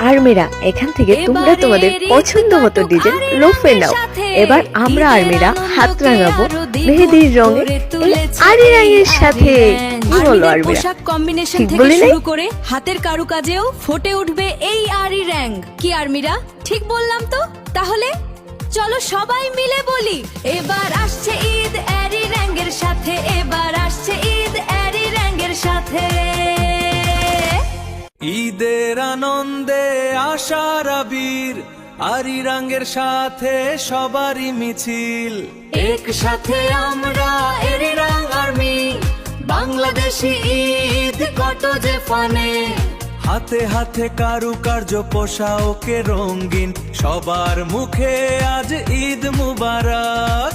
আর্মিরা এখান থেকে তোমরা তোমাদের পছন্দ মতো ডিজাইন লুফে নাও। এবার আমরা আর্মিরা হাত রাঙাবো মেহেদির রঙে আরি রঙের সাথে। কি বলো আর্মিরা? পোশাক কম্বিনেশন ঠিক থেকে বলি নাই? শুরু করে হাতের কারুকাজেও ফুটে উঠবে এই আরি রং। কি আর্মিরা ঠিক বললাম তো? তাহলে চলো সবাই মিলে বলি, এবার আসছে ঈদ আরি রঙের সাথে, এবার আসছে ঈদ আরি রঙের সাথে। ঈদের আনন্দে আশার আবির, আরি রঙের সাথে সবারই মিছিল। একসাথে আমরা এরি রং আর্মি, বাংলাদেশি ঈদ কত যে ফানে। হাতে হাতে কারুকার্য পোশাকে রঙিন, সবার মুখে আজ ঈদ মুবারক।